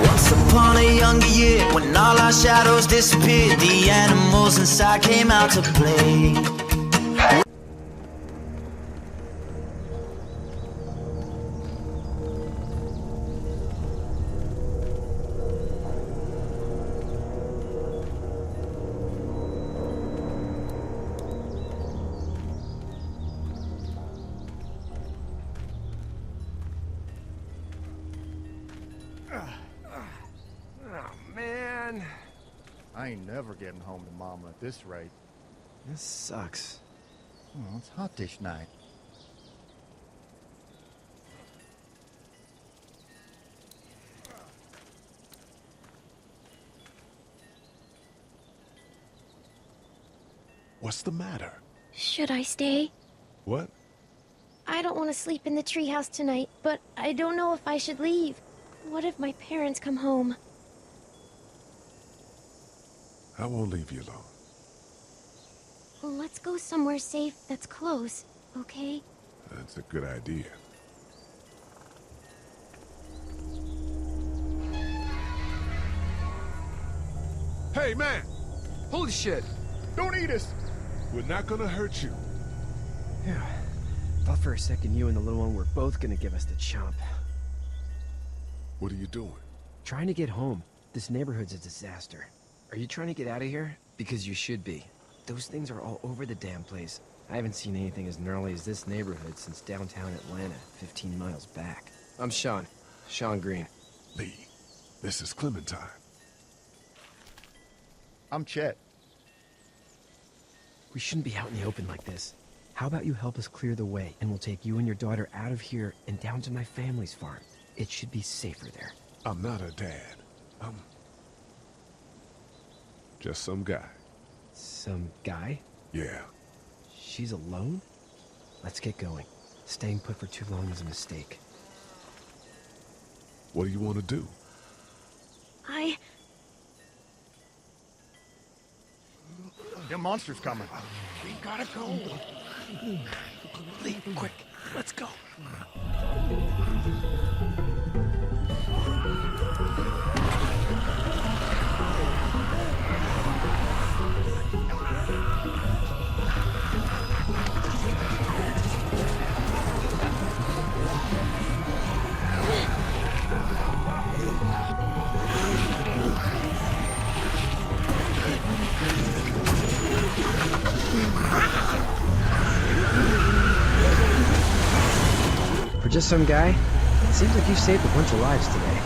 Once upon a younger year, when all our shadows disappeared, the animals inside came out to play. I ain't never getting home to Mama at this rate. This sucks. Oh, it's hot this night. What's the matter? Should I stay? What? I don't want to sleep in the treehouse tonight, but I don't know if I should leave. What if my parents come home? I won't leave you alone. Well, let's go somewhere safe that's close, okay? That's a good idea. Hey, man! Holy shit! Don't eat us! We're not gonna hurt you. Yeah. Thought for a second you and the little one were both gonna give us the chomp. What are you doing? Trying to get home. This neighborhood's a disaster. Are you trying to get out of here? Because you should be. Those things are all over the damn place. I haven't seen anything as gnarly as this neighborhood since downtown Atlanta, 15 miles back. I'm Sean. Sean Green. Lee, this is Clementine. I'm Chet. We shouldn't be out in the open like this. How about you help us clear the way, and we'll take you and your daughter out of here and down to my family's farm. It should be safer there. I'm not her dad. I'm just some guy. Some guy? Yeah. She's alone? Let's get going. Staying put for too long is a mistake. What do you want to do? The monster's coming. We gotta go. Lee, quick, let's go. For just some guy, it seems like you saved a bunch of lives today.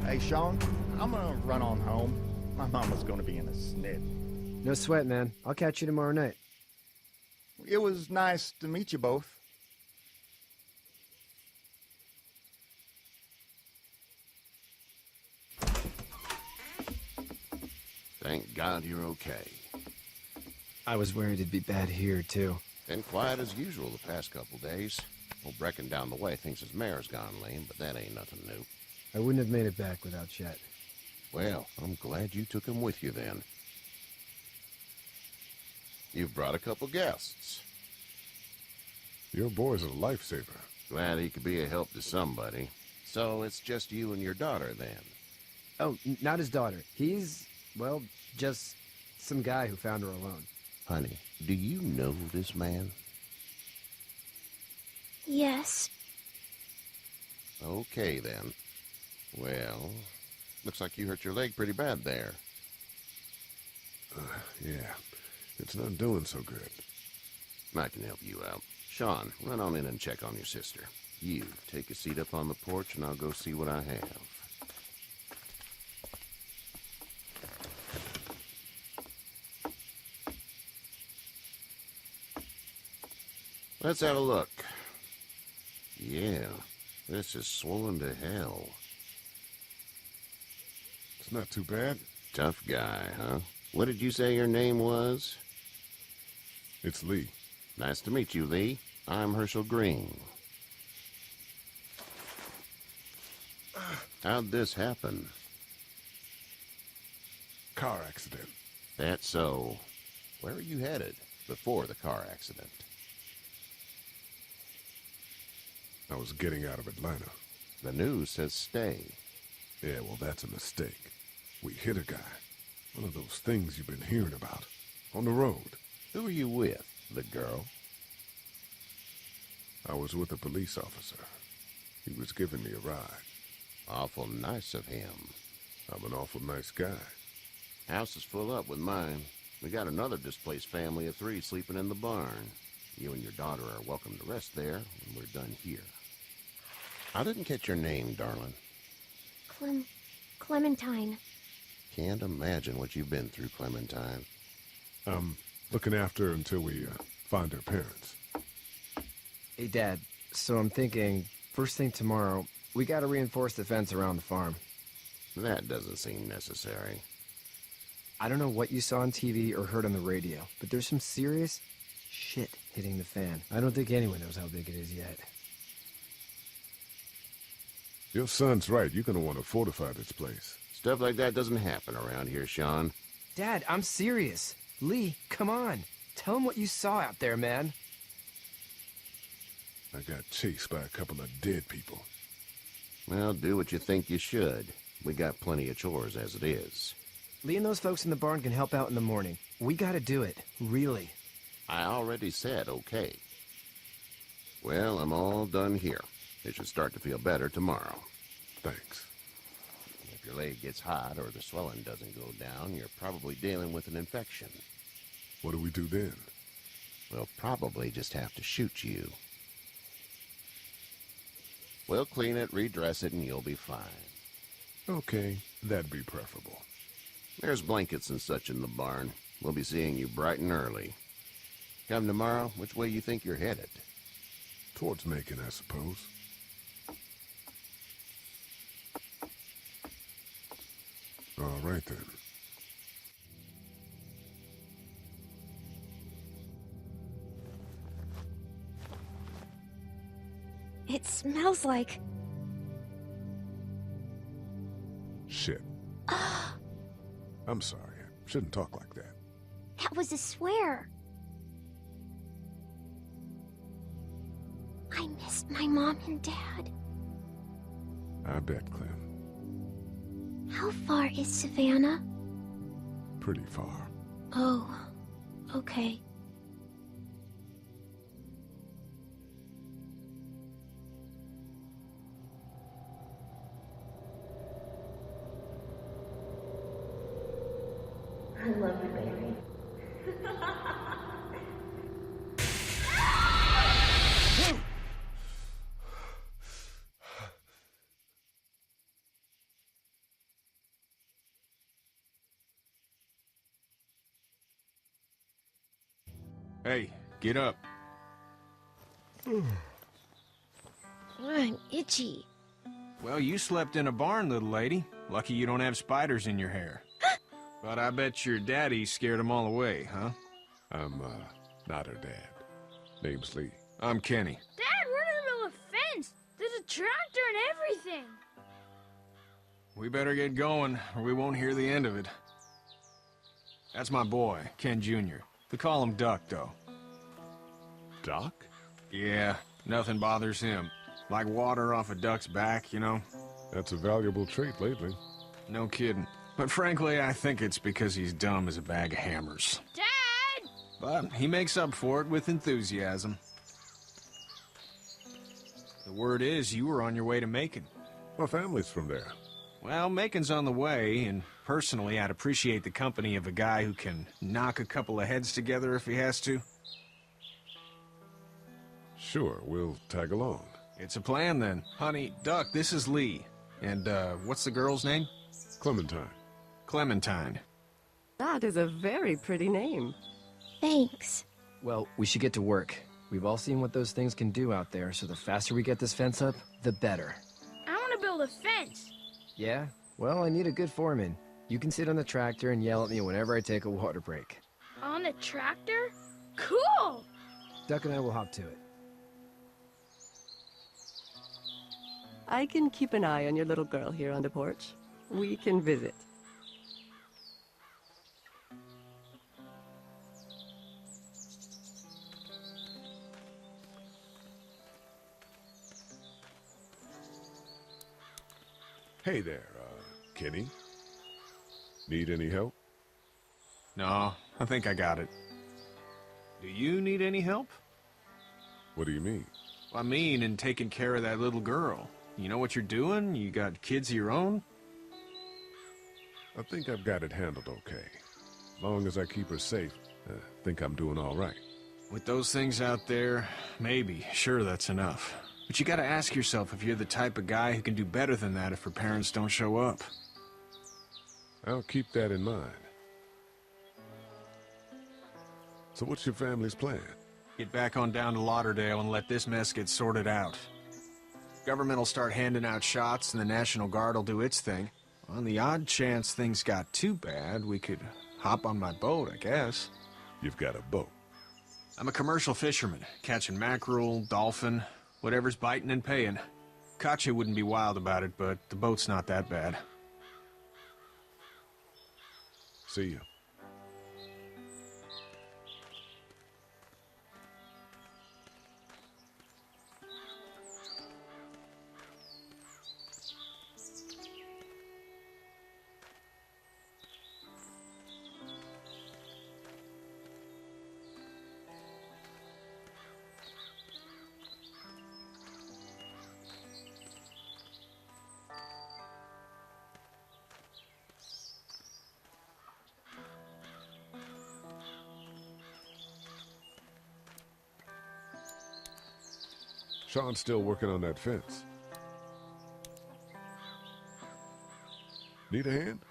Hey, Sean, I'm gonna run on home. My mama's gonna be in a snit. No sweat, man. I'll catch you tomorrow night. It was nice to meet you both. Thank God you're okay. I was worried it'd be bad here, too. Been quiet as usual the past couple days. Old Brecken down the way thinks his mare's gone lame, but that ain't nothing new. I wouldn't have made it back without Chet. Well, I'm glad you took him with you then. You've brought a couple guests. Your boy's a lifesaver. Glad he could be a help to somebody. So it's just you and your daughter then? Oh, not his daughter. He's, well, just some guy who found her alone. Honey, do you know this man? Yes. Okay then. Well, looks like you hurt your leg pretty bad there. Yeah, it's not doing so good. I can help you out. Sean, run on in and check on your sister. You, take a seat up on the porch and I'll go see what I have. Let's have a look. Yeah, this is swollen to hell. It's not too bad. Tough guy, huh? What did you say your name was? It's Lee. Nice to meet you, Lee. I'm Herschel Green. How'd this happen? Car accident. That's so. Where were you headed before the car accident? I was getting out of Atlanta. The news says stay. Yeah, well, that's a mistake. We hit a guy. One of those things you've been hearing about. On the road. Who were you with? The girl? I was with a police officer. He was giving me a ride. Awful nice of him. I'm an awful nice guy. House is full up with mine. We got another displaced family of 3 sleeping in the barn. You and your daughter are welcome to rest there when we're done here. I didn't catch your name, darling. Clementine. Can't imagine what you've been through, Clementine. I'm looking after her until we find her parents. Hey, Dad. So I'm thinking, first thing tomorrow, we gotta reinforce the fence around the farm. That doesn't seem necessary. I don't know what you saw on TV or heard on the radio, but there's some serious shit hitting the fan. I don't think anyone knows how big it is yet. Your son's right. You're gonna want to fortify this place. Stuff like that doesn't happen around here, Sean. Dad, I'm serious. Lee, come on. Tell him what you saw out there, man. I got chased by a couple of dead people. Well, do what you think you should. We got plenty of chores as it is. Lee and those folks in the barn can help out in the morning. We gotta do it. Really. I already said okay. Well, I'm all done here. It should start to feel better tomorrow. Thanks. If your leg gets hot or the swelling doesn't go down, you're probably dealing with an infection. What do we do then? We'll probably just have to shoot you. We'll clean it, redress it, and you'll be fine. Okay, that'd be preferable. There's blankets and such in the barn. We'll be seeing you bright and early. Come tomorrow, which way you think you're headed? Towards Macon, I suppose. All right, then. It smells like... Shit. I'm sorry. I shouldn't talk like that. That was a swear. I missed my mom and dad. I bet, Clem. How far is Savannah? Pretty far. Oh, okay. I love you, baby. Hey, get up. I'm itchy. Well, you slept in a barn, little lady. Lucky you don't have spiders in your hair. But I bet your daddy scared them all away, huh? I'm, not her dad. Name's Lee. I'm Kenny. Dad, we're in the middle of a fence. There's a tractor and everything. We better get going, or we won't hear the end of it. That's my boy, Ken Jr. We call him Duck, though. Doc? Yeah, nothing bothers him. Like water off a duck's back, you know? That's a valuable trait lately. No kidding. But frankly, I think it's because he's dumb as a bag of hammers. Dad! But he makes up for it with enthusiasm. The word is you were on your way to Macon. My family's from there. Well, Macon's on the way, and personally, I'd appreciate the company of a guy who can knock a couple of heads together if he has to. Sure, we'll tag along. It's a plan, then. Honey, Duck, this is Lee. And, what's the girl's name? Clementine. Clementine. That is a very pretty name. Thanks. Well, we should get to work. We've all seen what those things can do out there, so the faster we get this fence up, the better. I want to build a fence. Yeah? Well, I need a good foreman. You can sit on the tractor and yell at me whenever I take a water break. On a tractor? Cool! Duck and I will hop to it. I can keep an eye on your little girl here on the porch. We can visit. Hey there, Kenny. Need any help? No, I think I got it. Do you need any help? What do you mean? I mean, in taking care of that little girl. You know what you're doing? You got kids of your own? I think I've got it handled okay. As long as I keep her safe, I think I'm doing all right. With those things out there, maybe, sure, that's enough. But you gotta ask yourself if you're the type of guy who can do better than that if her parents don't show up. I'll keep that in mind. So what's your family's plan? Get back on down to Lauderdale and let this mess get sorted out. Government will start handing out shots and the National Guard will do its thing. On the odd chance things got too bad, we could hop on my boat, I guess. You've got a boat. I'm a commercial fisherman, catching mackerel, dolphin, whatever's biting and paying. Kacsa wouldn't be wild about it, but the boat's not that bad. See you. Sean's still working on that fence. Need a hand?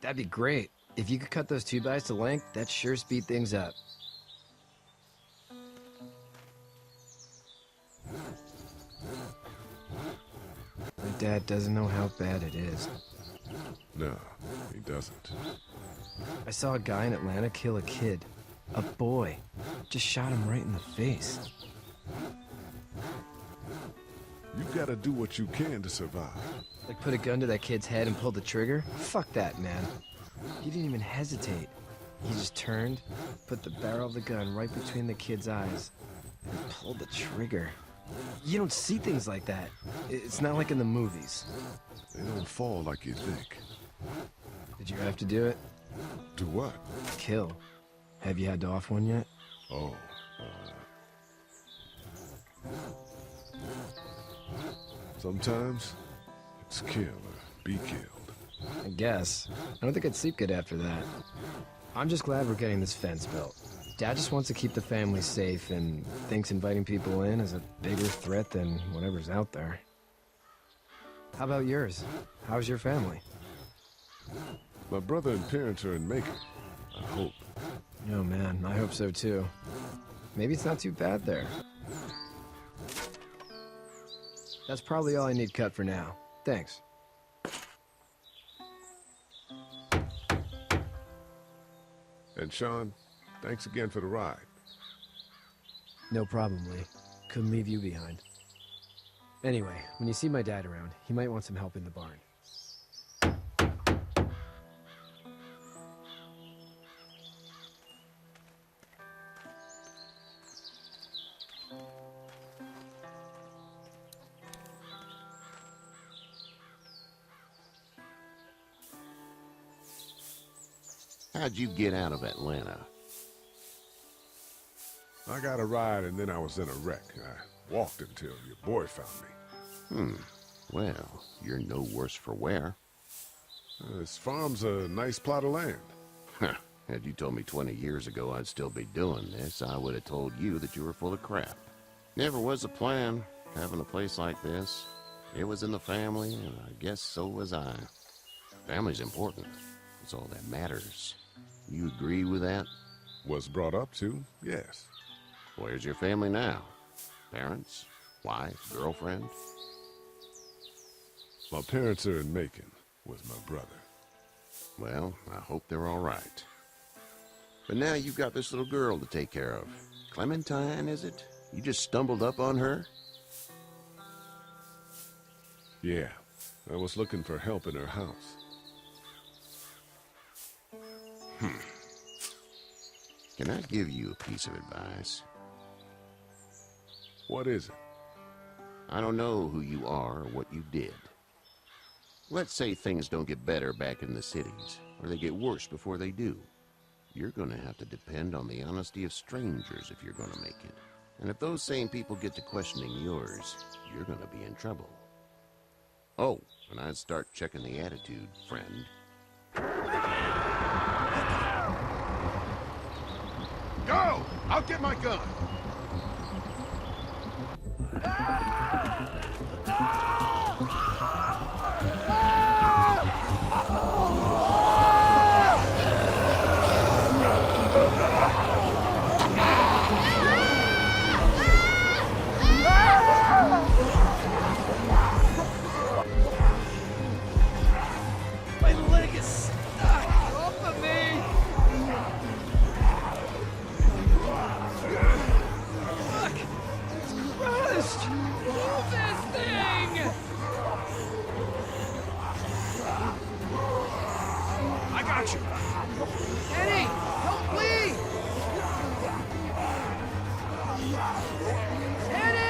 That'd be great. If you could cut those 2x to length, that'd sure speed things up. My dad doesn't know how bad it is. No, he doesn't. I saw a guy in Atlanta kill a kid. A boy. Just shot him right in the face. You gotta do what you can to survive. Like put a gun to that kid's head and pull the trigger? Fuck that, man. He didn't even hesitate. He just turned, put the barrel of the gun right between the kid's eyes, and pulled the trigger. You don't see things like that. It's not like in the movies. They don't fall like you think. Did you have to do it? Do what? Kill. Have you had to off one yet? Oh, sometimes it's kill or be killed. I guess. I don't think I'd sleep good after that. I'm just glad we're getting this fence built. Dad just wants to keep the family safe and thinks inviting people in is a bigger threat than whatever's out there. How about yours? How's your family? My brother and parents are in Macon. I hope. Oh man, I hope so too. Maybe it's not too bad there. That's probably all I need cut for now. Thanks. And Sean, thanks again for the ride. No problem, Lee. Couldn't leave you behind. Anyway, when you see my dad around, he might want some help in the barn. How'd you get out of Atlanta? I got a ride and then I was in a wreck. I walked until your boy found me. Well, you're no worse for wear. This farm's a nice plot of land. Had you told me 20 years ago I'd still be doing this, I would have told you that you were full of crap. Never was a plan, having a place like this. It was in the family, and I guess so was I. Family's important. It's all that matters. You agree with that? Was brought up to, yes. Where's your family now? Parents? Wife? Girlfriend? My parents are in Macon with my brother. Well, I hope they're all right. But now you've got this little girl to take care of. Clementine, is it? You just stumbled up on her? Yeah, I was looking for help in her house. Can I give you a piece of advice? What is it? I don't know who you are or what you did. Let's say things don't get better back in the cities, or they get worse before they do. You're gonna have to depend on the honesty of strangers if you're gonna make it. And if those same people get to questioning yours, you're gonna be in trouble. Oh, and I'd start checking the attitude, friend. Go! I'll get my gun! My leg is stuck! Off of me! Fuck! It's crushed! Move this thing! I got you. Eddie! Help me! Eddie!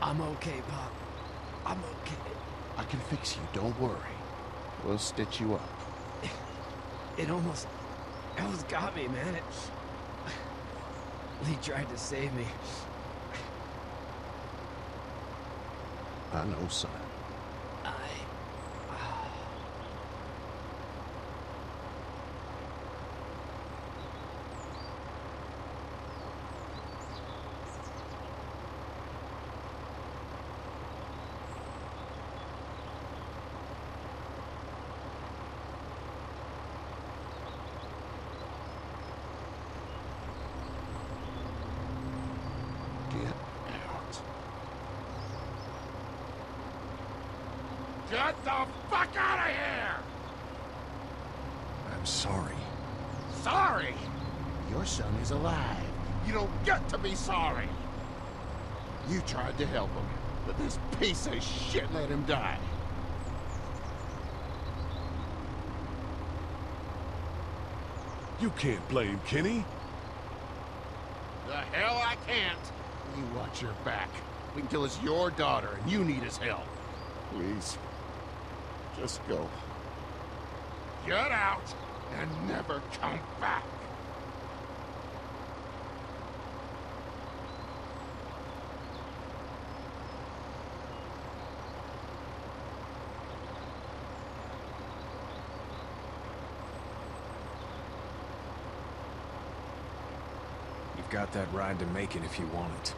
I'm okay, Pop. I'm okay. I can fix you, don't worry. We'll stitch you up. It almost got me, man. Lee tried to save me. I know, son. Get out. Get the fuck out of here! I'm sorry. Sorry? Your son is alive. You don't get to be sorry. You tried to help him, but this piece of shit let him die. You can't blame Kenny. The hell I can't. You watch your back. Wait until it's your daughter and you need his help. Please. Just go. Get out and never come back. You've got that ride to Macon if you want it.